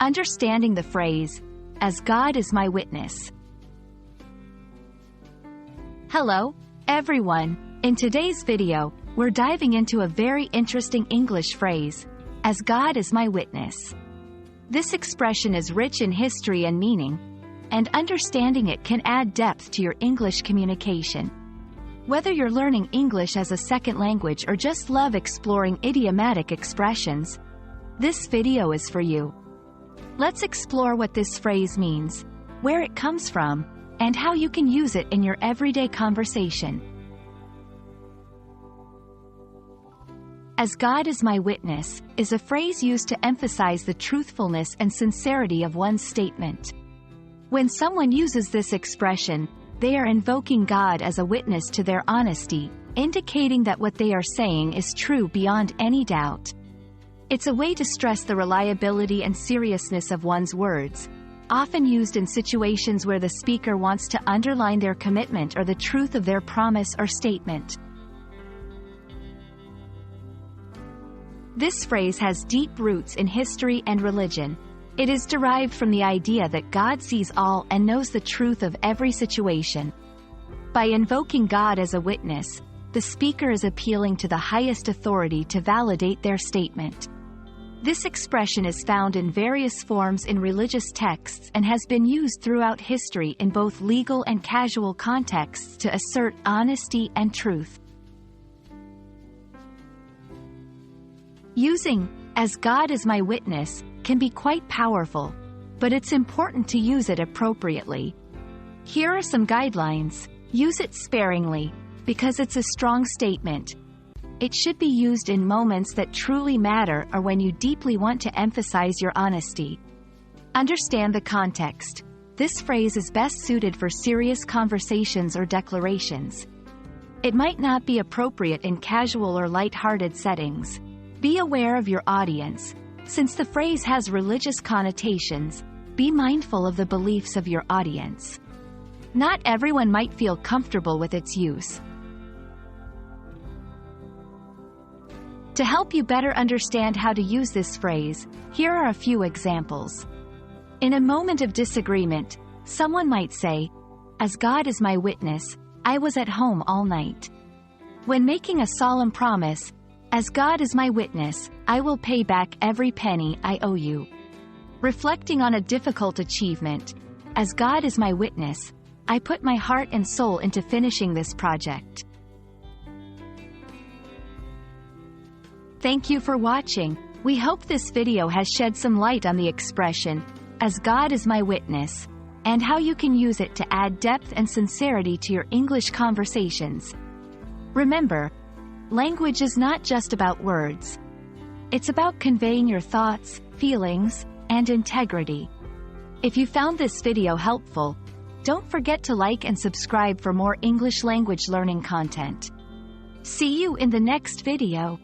Understanding the phrase, "As God is my witness." Hello, everyone. In today's video, we're diving into a very interesting English phrase, "As God is my witness." This expression is rich in history and meaning, and understanding it can add depth to your English communication. Whether you're learning English as a second language or just love exploring idiomatic expressions, this video is for you. Let's explore what this phrase means, where it comes from, and how you can use it in your everyday conversation. "As God is my witness" is a phrase used to emphasize the truthfulness and sincerity of one's statement. When someone uses this expression, they are invoking God as a witness to their honesty, indicating that what they are saying is true beyond any doubt. It's a way to stress the reliability and seriousness of one's words, often used in situations where the speaker wants to underline their commitment or the truth of their promise or statement. This phrase has deep roots in history and religion. It is derived from the idea that God sees all and knows the truth of every situation. By invoking God as a witness, the speaker is appealing to the highest authority to validate their statement. This expression is found in various forms in religious texts and has been used throughout history in both legal and casual contexts to assert honesty and truth. Using "as God is my witness" can be quite powerful, but it's important to use it appropriately. Here are some guidelines. Use it sparingly, because it's a strong statement. It should be used in moments that truly matter or when you deeply want to emphasize your honesty. Understand the context. This phrase is best suited for serious conversations or declarations. It might not be appropriate in casual or light-hearted settings. Be aware of your audience. Since the phrase has religious connotations, be mindful of the beliefs of your audience. Not everyone might feel comfortable with its use. To help you better understand how to use this phrase, here are a few examples. In a moment of disagreement, someone might say, "As God is my witness, I was at home all night." When making a solemn promise, "As God is my witness, I will pay back every penny I owe you." Reflecting on a difficult achievement, "As God is my witness, I put my heart and soul into finishing this project." Thank you for watching. We hope this video has shed some light on the expression, "As God is my witness," and how you can use it to add depth and sincerity to your English conversations. Remember, language is not just about words. It's about conveying your thoughts, feelings, and integrity. If you found this video helpful, don't forget to like and subscribe for more English language learning content. See you in the next video.